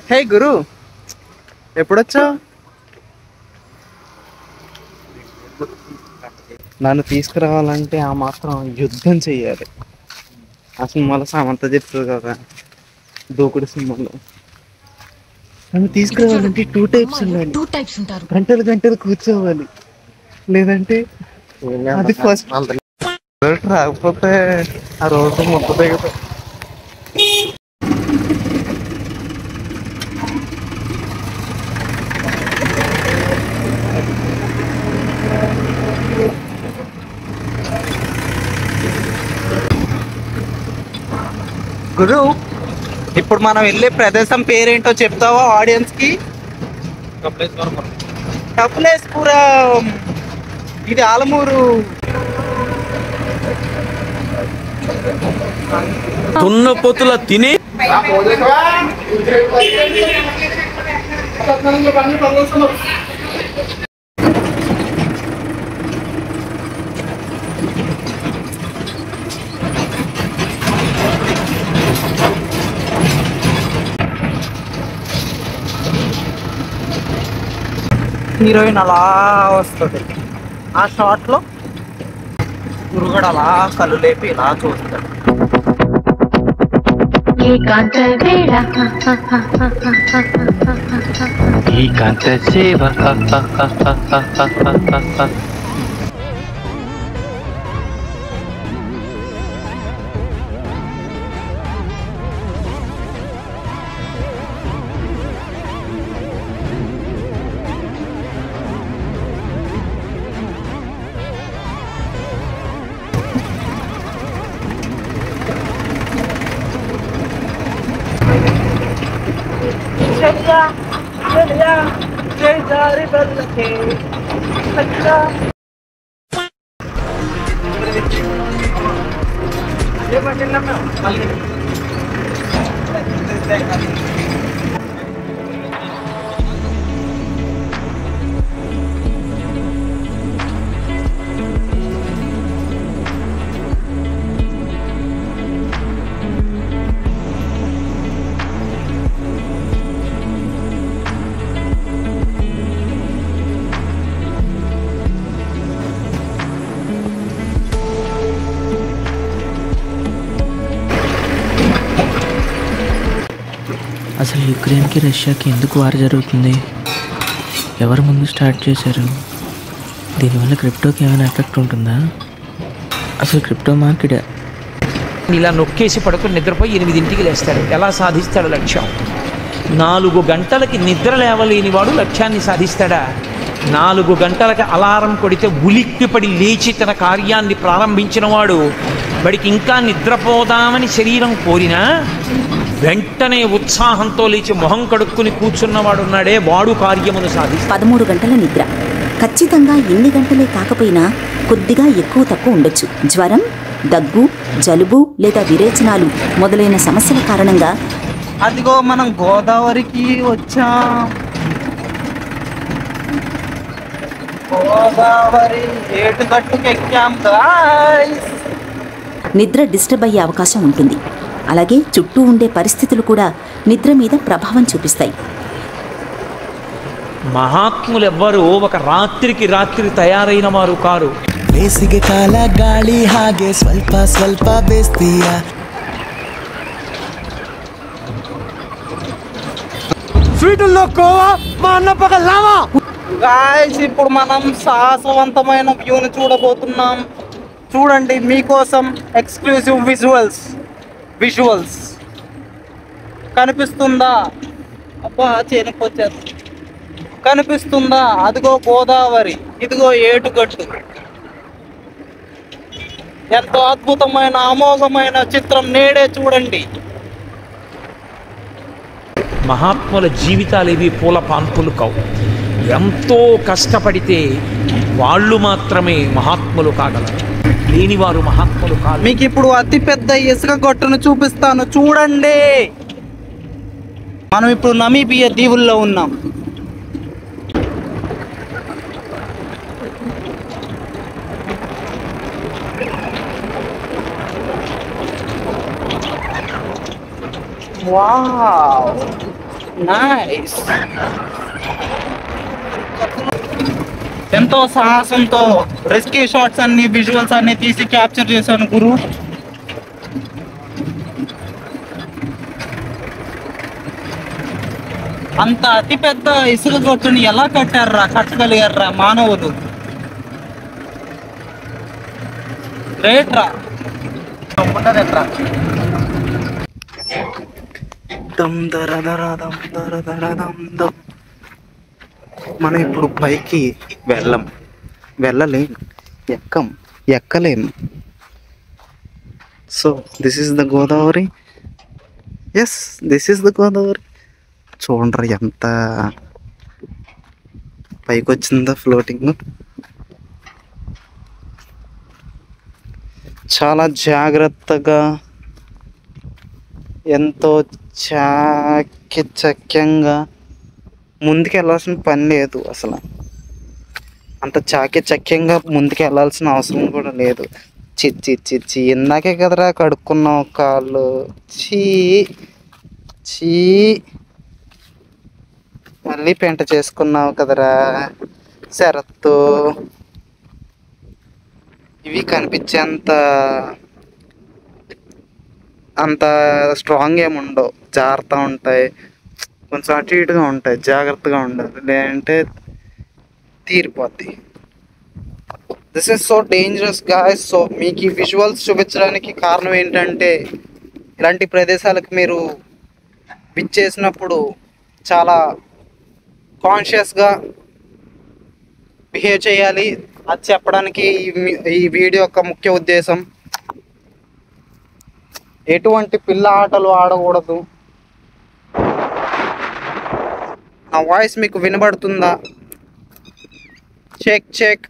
హే గురు, ఎప్పుడొచ్చావు? నన్ను తీసుకురావాలంటే ఆ మాత్రం యుద్ధం చెయ్యాలి. ఆ సినిమాలో సామంత చెప్తుంది కదా, దూకుడు సినిమాలో. నన్ను తీసుకురావాలంటే టూ టైప్స్ ఉండాలి. గంటలు గంటలు కూర్చోవాలి, లేదంటే అది ఫస్ట్ రాకపోతే ఆ రోజు మొత్తం కదా. గురు, ఇప్పుడు మనం వెళ్ళే ప్రదేశం పేరేంటో చెప్తావా ఆడియన్స్ కి? కపిలేశ్వరం. ఇది ఆలమూరు. తున్నపోతుల తిని హీరోయిన్ అలా వస్తుంది, ఆ షాట్ లో గురుగడు అలా కళ్ళు లేపి ఇలా చూస్తాడు. అసలు యుక్రెయిన్కి రష్యాకి ఎందుకు వార్ జరుగుతుంది? ఎవరు ముందు స్టార్ట్ చేశారు? దీనివల్ల క్రిప్టోకి ఏమైనా ఎఫెక్ట్ ఉంటుందా? అసలు క్రిప్టో మార్కెట్ ఇలా నొక్కేసి పడుకుని నిద్రపోయి 8ంటికి లేస్తాడు. ఎలా సాధిస్తాడు లక్ష్యం? 4 గంటలకి నిద్ర లేవలేని వాడు లక్ష్యాన్ని సాధిస్తాడా? 4 గంటలకి అలారం కొడితే ఉలిక్కిపడి లేచి తన కార్యాన్ని ప్రారంభించిన వాడు వాడికి ఇంకా నిద్రపోదామని శరీరం కోరినా వెంటనే ఉత్సాహంతో లేచి మొహం కడుక్కుని కూర్చున్నవాడున్నాడే, వాడు కార్యమును సాధిస్తాడు. 13 గంటల నిద్ర ఖచ్చితంగా ఎన్ని గంటలే కాకపోయినా కొద్దిగా ఎక్కువ తక్కువ ఉండొచ్చు. జ్వరం, దగ్గు, జలుబు లేదా విరేచనాలు మొదలైన సమస్యల కారణంగా అదిగో మనం గోదావరికి వచ్చాం. గోదావరి ఏటుగట్టుకు ఎక్కాం గాయ్స్. నిద్ర డిస్టర్బ్ అయ్యే అవకాశం ఉంటుంది. అలాగే చుట్టూ ఉండే పరిస్థితులు కూడా నిద్ర మీద ప్రభావం చూపిస్తాయి. మహాత్ములెవ్వరూ ఒక రాత్రికి రాత్రి తయారైన వారు కారు. ಬೇಸಿಗೆ ಕಾಲ ಗಾಳಿ ಹಾಗೆ ಸ್ವಲ್ಪ ಸ್ವಲ್ಪ ಬೇಸ್ತೀಯ. స్వీటుల్లో కోవా మా అన్న పగలావా. గాయ్స్, ఇప్పుడు మనం సాహసవంతమైన వ్యూని చూడబోతున్నాం. చూడండి, మీకోసం ఎక్స్క్లూజివ్ విజువల్స్ కనిపిస్తుందా? అబ్బా, చేనుకొచ్చారు. కనిపిస్తుందా? అదిగో గోదావరి, ఇదిగో ఏటుగట్టు. ఎంతో అద్భుతమైన అమోఘమైన చిత్రం నేడే చూడండి. మహాత్ముల జీవితాలు ఇవి పూల పాన్పులు కావు. ఎంతో కష్టపడితే వాళ్ళు మాత్రమే మహాత్ములు కాగలరు, లేనివారు మహాత్ములు కాదు. మీకు ఇప్పుడు అతిపెద్ద ఇసుక గొట్టును చూపిస్తాను, చూడండి. మనం ఇప్పుడు నమీబియా దీవుల్లో ఉన్నాం. Wow nice. ఎంతో సాహసంతో రెస్క్యూ షాట్స్ అన్ని విజువల్స్ అన్ని తీసి క్యాప్చర్ చేశాను గురు. అంత అతిపెద్ద ఇసుక గొట్టుని ఎలా కట్టారా, కట్టగలిగారా మానవులు? గ్రేట్ రా. ఉండదేట్రా. దమ్ దర దర దమ్ దర దర దమ్ దమ్. మనం ఇప్పుడు పైకి వెళ్ళలేం, ఎక్కలేం. So this is the Godavari. Yes, this is the Godavari. చూడండి ఎంత పైకి వచ్చిందో ఫ్లోటింగ్. చాలా జాగ్రత్తగా, ఎంతో చాకచక్యంగా ముందుకు వెళ్ళాల్సిన పని లేదు. అసలు అంత చాకచక్యంగా ముందుకు వెళ్ళాల్సిన అవసరం కూడా లేదు. చిచ్చి ఇందాకే కదరా కడుక్కున్నావు కాళ్ళు. చీ మళ్ళీ పెంట చేసుకున్నావు కదరా శరత్తు. ఇవి కనిపించేంత స్ట్రాంగ్ ఏమి ఉండవు, జాగ్రత్త ఉంటాయి, కొంచెం అటు ఇటుగా ఉంటాయి. జాగ్రత్తగా ఉండాలి, లేదంటే తీరిపోద్ది. This is so dangerous guys. So మీకు ఈ విజువల్స్ చూపించడానికి కారణం ఏంటంటే, ఇలాంటి ప్రదేశాలకు మీరు విచ్చేసినప్పుడు చాలా కాన్షియస్గా బిహేవ్ చేయాలి. అది చెప్పడానికి ఈ వీడియో యొక్క ముఖ్య ఉద్దేశం. ఎటువంటి పిల్ల ఆటలు ఆడకూడదు. నా వాయిస్ మీకు వినబడుతుందా? చెక్.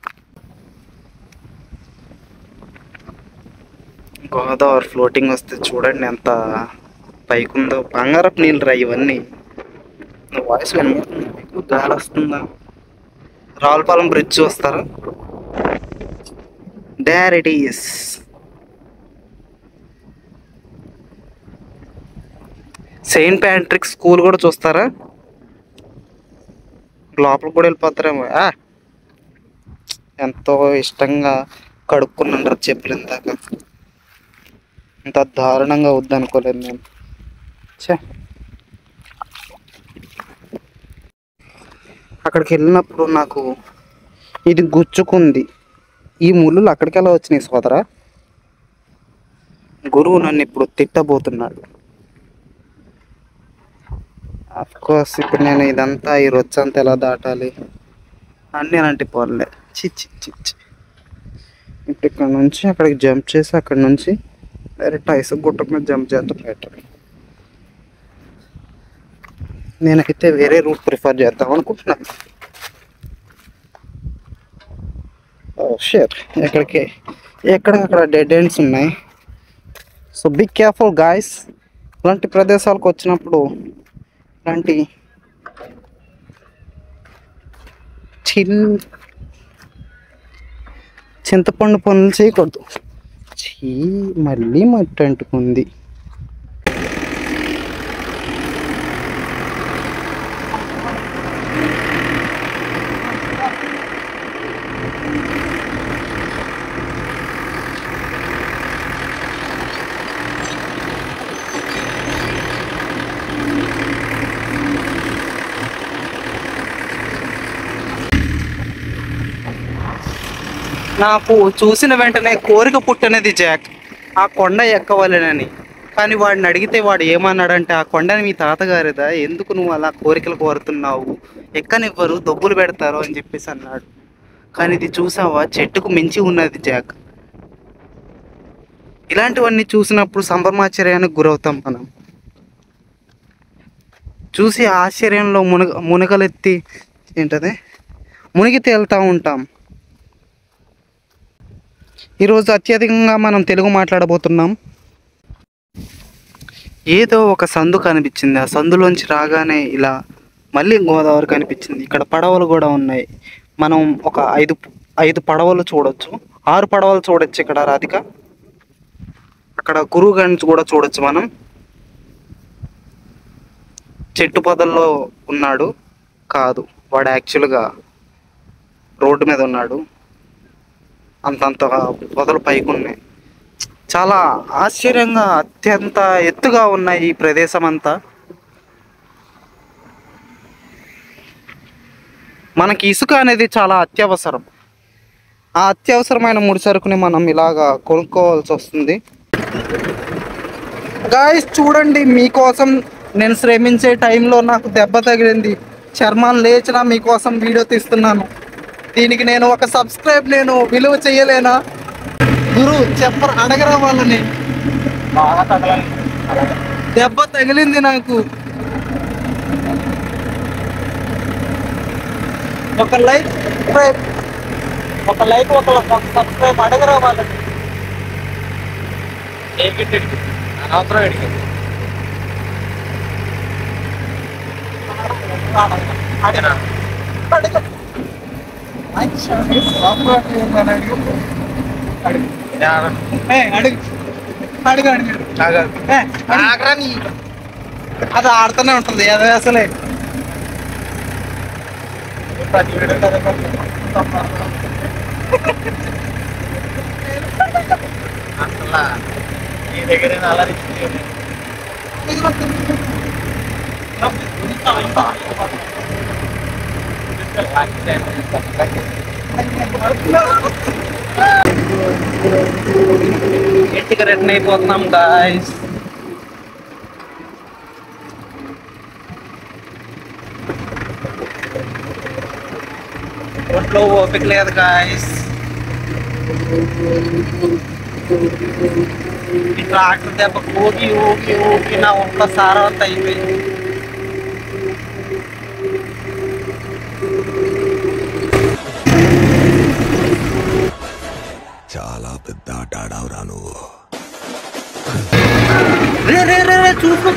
గోదావరి ఫ్లోటింగ్ వస్తే చూడండి ఎంత పైకుందో. బంగారపు నీళ్ళు రా ఇవన్నీ. నా వాయిస్ వినబడుతుంది మీకు? గాలి వస్తుందా? రావులపాలెం బ్రిడ్జ్ చూస్తారా? There it is. Saint Patrick school కూడా చూస్తారా? లోపలికి కూడా వెళ్ళిపోతారేమో. ఎంతో ఇష్టంగా కడుక్కున్నాను చెప్పులు ఇందాక. ఇంత దారుణంగా వద్దనుకోలేదు నేను. అక్కడికి వెళ్ళినప్పుడు నాకు ఇది గుచ్చుకుంది. ఈ ముళ్ళు అక్కడికి ఎలా వచ్చినాయి సోదరా? గురువు నన్ను ఇప్పుడు తిట్టబోతున్నాడు. అఫ్కోర్స్ ఇప్పుడు నేను ఇదంతా ఈ రొచ్చంతా ఎలా దాటాలి అన్నీ అలాంటి పోలే. చిచ్చి ఇప్పుడు ఇక్కడ నుంచి అక్కడికి జంప్ చేసి అక్కడి నుంచి డైరెక్ట్ ఐసు గుట్ట మీద జంప్ చేద్దాం బెటర్. నేనైతే వేరే రూట్ ప్రిఫర్ చేద్దాం అనుకుంటున్నాను. షూర్ ఎక్కడెక్కడ డెడ్ ఎండ్స్ ఉన్నాయి. So be careful guys. ఇలాంటి ప్రదేశాలకు వచ్చినప్పుడు ఇలాంటి చింతపండు పనులు చేయకూడదు. మళ్ళీ మట్టి అంటుకుంది. నాకు చూసిన వెంటనే కోరిక పుట్టినది జాక్, ఆ కొండ ఎక్కవాలనని. కానీ వాడిని అడిగితే వాడు ఏమన్నాడంటే, ఆ కొండని మీ తాతగారిదా, ఎందుకు నువ్వు అలా కోరికలు కోరుతున్నావు, ఎక్కనివ్వరు, దొబ్బులు పెడతారు అని చెప్పేసి అన్నాడు. కానీ ఇది చూసావా, చెట్టుకు మించి ఉన్నది జాక్. ఇలాంటివన్నీ చూసినప్పుడు సంభ్రమాశ్చర్యానికి గురవుతాం మనం. చూసి ఆశ్చర్యంలో మునగలెత్తి మునిగి తేలుతూ ఉంటాం. ఈరోజు అత్యధికంగా మనం తెలుగు మాట్లాడబోతున్నాం. ఏదో ఒక సందు కనిపించింది. ఆ సందులోంచి రాగానే ఇలా మళ్ళీ గోదావరి కనిపించింది. ఇక్కడ పడవలు కూడా ఉన్నాయి. మనం ఒక ఐదు పడవలు చూడొచ్చు, 6 పడవలు చూడొచ్చు. ఇక్కడ రాధిక, అక్కడ గురువు గంజ్ కూడా చూడొచ్చు మనం. చెట్టు పొదల్లో ఉన్నాడు కాదు, వాడు యాక్చువల్గా రోడ్డు మీద ఉన్నాడు. అంతంత పొదలు పైకి ఉన్నాయి. చాలా ఆశ్చర్యంగా అత్యంత ఎత్తుగా ఉన్నాయి ఈ ప్రదేశం అంతా. మనకి ఇసుక అనేది చాలా అత్యవసరం. ఆ అత్యవసరమైన ముడి సరుకుని మనం ఇలాగా కొనుక్కోవాల్సి వస్తుంది. గాయ్స్ చూడండి, మీకోసం నేను శ్రమించే టైంలో నాకు దెబ్బ తగిలింది. చర్మాన్ని లేచినా మీకోసం వీడియో తీస్తున్నాను. దీనికి నేను ఒక సబ్స్క్రైబ్ నేను విలువ చేయలేనా? గురు చెప్పరు, అడగరా వాళ్ళని. దెబ్బ తగిలింది నాకు. ఒక లైక్ ఒక సబ్స్క్రైబ్ అడగరా వాళ్ళని. అది ఆడుతూనే ఉంటుంది అదే అసలే. అసలు నీ దగ్గర అలా ఇంటికి రిటర్న్ అయిపోతున్నాం గాయ్స్. ఒంట్లో ఓపిక లేదు గాయ్స్. ఈ ట్రాక్టర్ దెబ్బ ఊగి ఊగి ఊగి నా ఒంట్లో సారవంత అయిపోయింది. చాలా పెద్ద ఆట ఆడావురా నువ్వు. చూసుకో